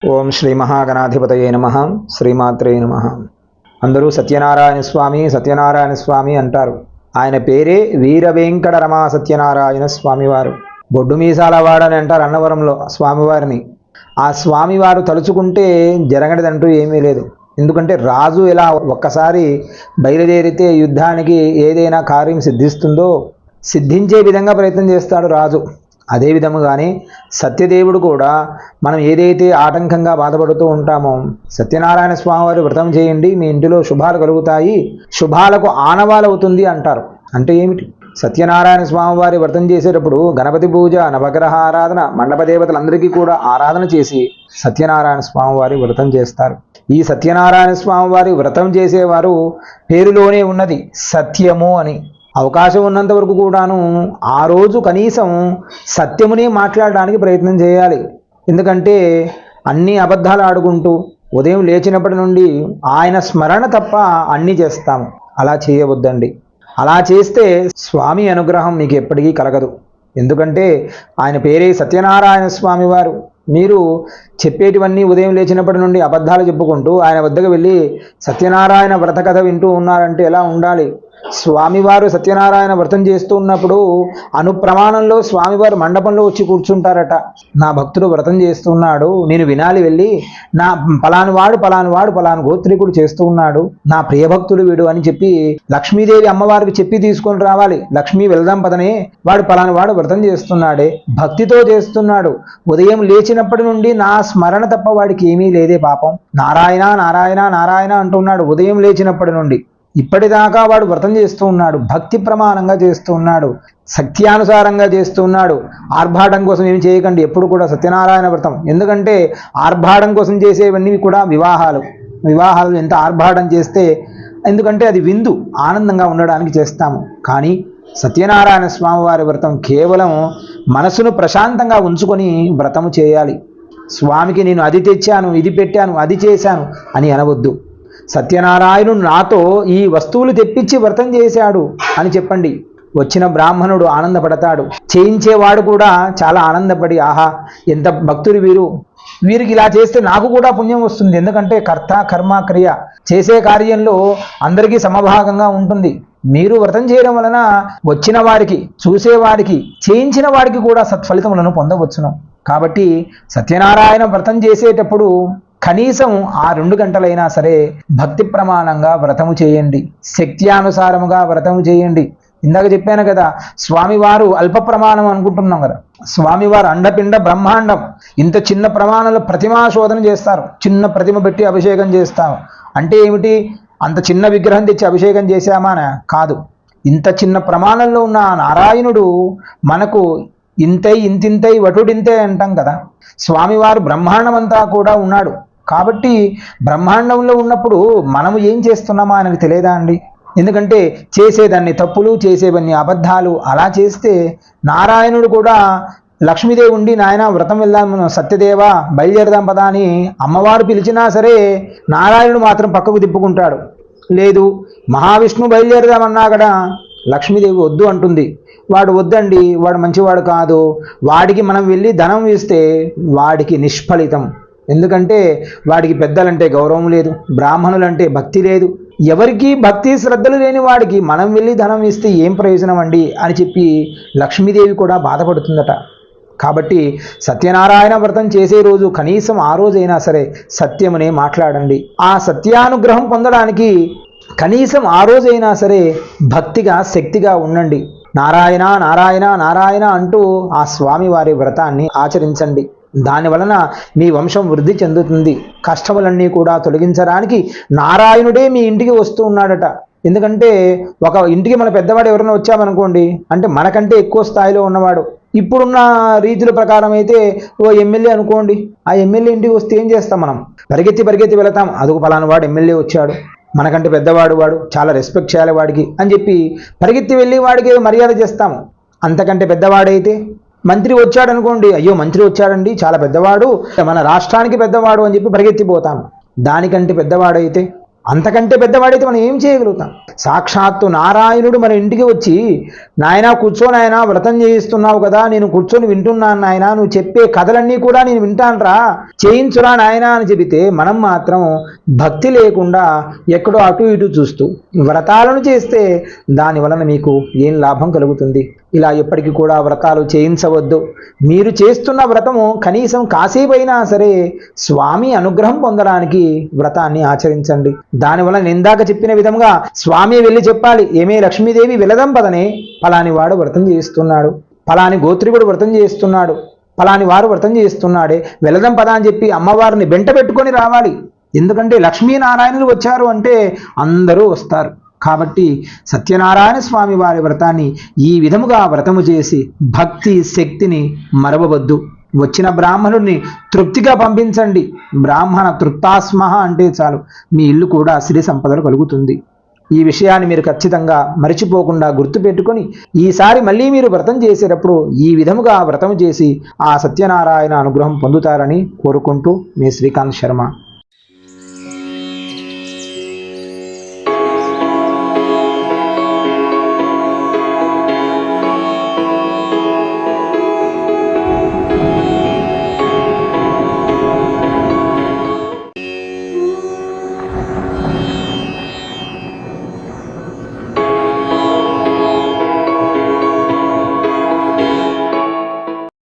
ఓం శ్రీ మహాగణాధిపతయే నమః. శ్రీమాత్రే నమః. అందరూ సత్యనారాయణ స్వామి అంటారు. ఆయన పేరే వీర వెంకట రమా సత్యనారాయణ స్వామివారు. బొడ్డు మీసాల వాడని అంటారు అన్నవరంలో స్వామివారిని. ఆ స్వామివారు తలుచుకుంటే జరగనిదంటూ ఏమీ లేదు. ఎందుకంటే రాజు ఎలా ఒక్కసారి బయలుదేరితే యుద్ధానికి ఏదైనా కార్యం సిద్ధిస్తుందో సిద్ధించే విధంగా ప్రయత్నం చేస్తాడు రాజు. అదే విధముగానే సత్యదేవుడు కూడా మనం ఏదైతే ఆటంకంగా బాధపడుతూ ఉంటామో సత్యనారాయణ స్వామివారి వ్రతం చేయండి, మీ ఇంటిలో శుభాలు కలుగుతాయి, శుభాలకు ఆనవాలవుతుంది అంటారు. అంటే ఏమిటి? సత్యనారాయణ స్వామివారి వ్రతం చేసేటప్పుడు గణపతి పూజ, నవగ్రహ ఆరాధన, మండప దేవతలందరికీ కూడా ఆరాధన చేసి సత్యనారాయణ స్వామివారి వ్రతం చేస్తారు. ఈ సత్యనారాయణ స్వామివారి వ్రతం చేసేవారు పేరులోనే ఉన్నది సత్యము అని. అవకాశం ఉన్నంత వరకు కూడాను ఆ రోజు కనీసం సత్యమునే మాట్లాడడానికి ప్రయత్నం చేయాలి. ఎందుకంటే అన్ని అబద్ధాలు ఆడుకుంటూ ఉదయం లేచినప్పటి నుండి ఆయన స్మరణ తప్ప అన్నీ చేస్తాము. అలా చేయవద్దండి. అలా చేస్తే స్వామి అనుగ్రహం మీకు ఎప్పటికీ కలగదు. ఎందుకంటే ఆయన పేరే సత్యనారాయణ స్వామి వారు. మీరు చెప్పేటివన్నీ ఉదయం లేచినప్పటి నుండి అబద్ధాలు చెప్పుకుంటూ ఆయన వద్దకు వెళ్ళి సత్యనారాయణ వ్రత కథ వింటూ ఉన్నారంటే ఎలా ఉండాలి? స్వామివారు సత్యనారాయణ వ్రతం చేస్తూ ఉన్నప్పుడు అనుప్రమాణంలో స్వామివారు మండపంలో వచ్చి కూర్చుంటారట. నా భక్తుడు వ్రతం చేస్తున్నాడు, నేను వినాలి, వెళ్ళి నా పలాను పలాను గోత్రికుడు చేస్తూ ఉన్నాడు, నా ప్రియభక్తుడు వీడు అని చెప్పి లక్ష్మీదేవి అమ్మవారికి చెప్పి తీసుకొని రావాలి. లక్ష్మీ వెళ్దాం పదనే, వాడు పలాను వాడు వ్రతం చేస్తున్నాడే, భక్తితో చేస్తున్నాడు, ఉదయం లేచినప్పటి నుండి నా స్మరణ తప్ప వాడికి ఏమీ లేదే పాపం, నారాయణ నారాయణ నారాయణ అంటున్నాడు ఉదయం లేచినప్పటి నుండి. ఇప్పటిదాకా వాడు వ్రతం చేస్తూ ఉన్నాడు, భక్తి ప్రమాణంగా చేస్తూ ఉన్నాడు, సత్యానుసారంగా చేస్తూ ఉన్నాడు. ఆర్భాటం కోసం ఏమి చేయకండి ఎప్పుడు కూడా సత్యనారాయణ వ్రతం. ఎందుకంటే ఆర్భాటం కోసం చేసేవన్నీ కూడా వివాహాలు ఎంత ఆర్భాటం చేస్తే, ఎందుకంటే అది విందు, ఆనందంగా ఉండడానికి చేస్తాము. కానీ సత్యనారాయణ స్వామివారి వ్రతం కేవలం మనసును ప్రశాంతంగా ఉంచుకొని వ్రతము చేయాలి. స్వామికి నేను అది తెచ్చాను, ఇది పెట్టాను, అది చేశాను అని అనవద్దు. సత్యనారాయణుడు నాతో ఈ వస్తువులు తెప్పించి వ్రతం చేశాడు అని చెప్పండి. వచ్చిన బ్రాహ్మణుడు ఆనందపడతాడు, చేయించేవాడు కూడా చాలా ఆనందపడి ఆహా ఎంత భక్తులు వీరికి ఇలా చేస్తే నాకు కూడా పుణ్యం వస్తుంది. ఎందుకంటే కర్త కర్మ క్రియ చేసే కార్యంలో అందరికీ సమభాగంగా ఉంటుంది. మీరు వ్రతం చేయడం వలన వచ్చిన వారికి, చూసేవారికి, చేయించిన వారికి కూడా సత్ఫలితములను పొందవచ్చును. కాబట్టి సత్యనారాయణ వ్రతం చేసేటప్పుడు కనీసం ఆ 2 గంటలైనా సరే భక్తి ప్రమాణంగా వ్రతము చేయండి, శక్త్యానుసారముగా వ్రతము చేయండి. ఇందాక చెప్పాను కదా, స్వామివారు అల్ప ప్రమాణం అనుకుంటున్నాం కదా, స్వామివారు అండపిండ బ్రహ్మాండం. ఇంత చిన్న ప్రమాణంలో ప్రతిమాశోధన చేస్తారు, చిన్న ప్రతిమ పెట్టి అభిషేకం చేస్తాం. అంటే ఏమిటి? అంత చిన్న విగ్రహం తెచ్చి అభిషేకం చేశామా? కాదు. ఇంత చిన్న ప్రమాణంలో ఉన్న నారాయణుడు మనకు ఇంతింతై వటుడింతే అంటాం కదా. స్వామివారు బ్రహ్మాండం అంతా కూడా ఉన్నాడు. కాబట్టి బ్రహ్మాండంలో ఉన్నప్పుడు మనము ఏం చేస్తున్నామా ఆయనకు తెలియదా అండి? ఎందుకంటే చేసేదాన్ని తప్పులు, చేసేవన్నీ అబద్ధాలు. అలా చేస్తే నారాయణుడు కూడా లక్ష్మీదేవి ఉండి నాయన వ్రతం వెళ్దాం, సత్యదేవ బయలుదేరదాం పదా అని అమ్మవారు పిలిచినా సరే నారాయణుడు మాత్రం పక్కకు తిప్పుకుంటాడు. లేదు, మహావిష్ణువు బయలుదేరదామన్నా కూడా లక్ష్మీదేవి వద్దు అంటుంది. వాడు వద్దండి, వాడు మంచివాడు కాదు, వాడికి మనం వెళ్ళి ధనం ఇస్తే వాడికి నిష్ఫలితం. ఎందుకంటే వాడికి పెద్దలంటే గౌరవం లేదు, బ్రాహ్మణులంటే భక్తి లేదు, ఎవరికి భక్తి శ్రద్ధలు లేని వాడికి మనం వెళ్ళి ధనం ఇస్తే ఏం ప్రయోజనం అండి అని చెప్పి లక్ష్మీదేవి కూడా బాధపడుతుందట. కాబట్టి సత్యనారాయణ వ్రతం చేసే రోజు కనీసం ఆ రోజైనా సరే సత్యమునే మాట్లాడండి. ఆ సత్యానుగ్రహం పొందడానికి కనీసం ఆ రోజైనా సరే భక్తిగా, శక్తిగా ఉండండి. నారాయణ నారాయణ నారాయణ అంటూ ఆ స్వామివారి వ్రతాన్ని ఆచరించండి. దాని వలన మీ వంశం వృద్ధి చెందుతుంది. కష్టములన్నీ కూడా తొలగించడానికి నారాయణుడే మీ ఇంటికి వస్తూ ఉన్నాడట. ఎందుకంటే ఒక ఇంటికి మన పెద్దవాడు ఎవరైనా వచ్చామనుకోండి, అంటే మనకంటే ఎక్కువ స్థాయిలో ఉన్నవాడు, ఇప్పుడున్న రీతుల ప్రకారం అయితే ఓ ఎమ్మెల్యే అనుకోండి, ఆ ఎమ్మెల్యే ఇంటికి వస్తే ఏం చేస్తాం? మనం పరిగెత్తి వెళతాం. అదొక పలానా వాడు ఎమ్మెల్యే వచ్చాడు, మనకంటే పెద్దవాడు, వాడు చాలా రెస్పెక్ట్ చేయాలి వాడికి అని చెప్పి పరిగెత్తి వెళ్ళి వాడికి మర్యాద చేస్తాము. అంతకంటే పెద్దవాడైతే మంత్రి వచ్చాడు అనుకోండి, అయ్యో మంత్రి వచ్చాడండి, చాలా పెద్దవాడు, మన రాష్ట్రానికి పెద్దవాడు అని చెప్పి పరిగెత్తిపోతాము. దానికంటే పెద్దవాడైతే అంతకంటే పెద్దవాడైతే మనం ఏం చేయగలుగుతాం? సాక్షాత్తు నారాయణుడు మన ఇంటికి వచ్చి, నాయనా కూర్చో నాయనా, వ్రతం చేయిస్తున్నావు కదా, నేను కూర్చొని వింటున్నాను నాయనా, నువ్వు చెప్పే కథలన్నీ కూడా నేను వింటానురా, చేయించురా నాయనా అని చెబితే మనం మాత్రం భక్తి లేకుండా ఎక్కడో అటు ఇటు చూస్తూ వ్రతాలను చేస్తే దాని వలన మీకు ఏం లాభం కలుగుతుంది? ఇలా ఎప్పటికీ కూడా వ్రతాలు చేయించవద్దు. మీరు చేస్తున్న వ్రతము కనీసం కాసేపైనా సరే స్వామి అనుగ్రహం పొందడానికి వ్రతాన్ని ఆచరించండి. దానివల్ల నేను ఇందాక చెప్పిన విధంగా స్వామి వెళ్ళి చెప్పాలి, ఏమే లక్ష్మీదేవి వెళదాం పదనే, పలాని వాడు వ్రతం చేస్తున్నాడు, పలాని గోత్రికుడు వ్రతం చేస్తున్నాడు, పలాని వారు వ్రతం చేస్తున్నాడే, వెళదాం పద అని చెప్పి అమ్మవారిని వెంట పెట్టుకొని రావాలి. ఎందుకంటే లక్ష్మీనారాయణులు వచ్చారు అంటే అందరూ వస్తారు. కాబట్టి సత్యనారాయణ స్వామి వారి వ్రతాన్ని ఈ విధముగా వ్రతము చేసి భక్తి శక్తిని మరవవద్దు. వచ్చిన బ్రాహ్మణుడిని తృప్తిగా పంపించండి. బ్రాహ్మణ తృప్తాస్మహ అంటే చాలు, మీ ఇల్లు కూడా సిరి సంపదలు కలుగుతుంది. ఈ విషయాన్ని మీరు ఖచ్చితంగా మరిచిపోకుండా గుర్తుపెట్టుకొని ఈసారి మళ్ళీ మీరు వ్రతం చేసేటప్పుడు ఈ విధముగా వ్రతం చేసి ఆ సత్యనారాయణ అనుగ్రహం పొందుతారని కోరుకుంటూ మీ శ్రీకాంత్ శర్మ.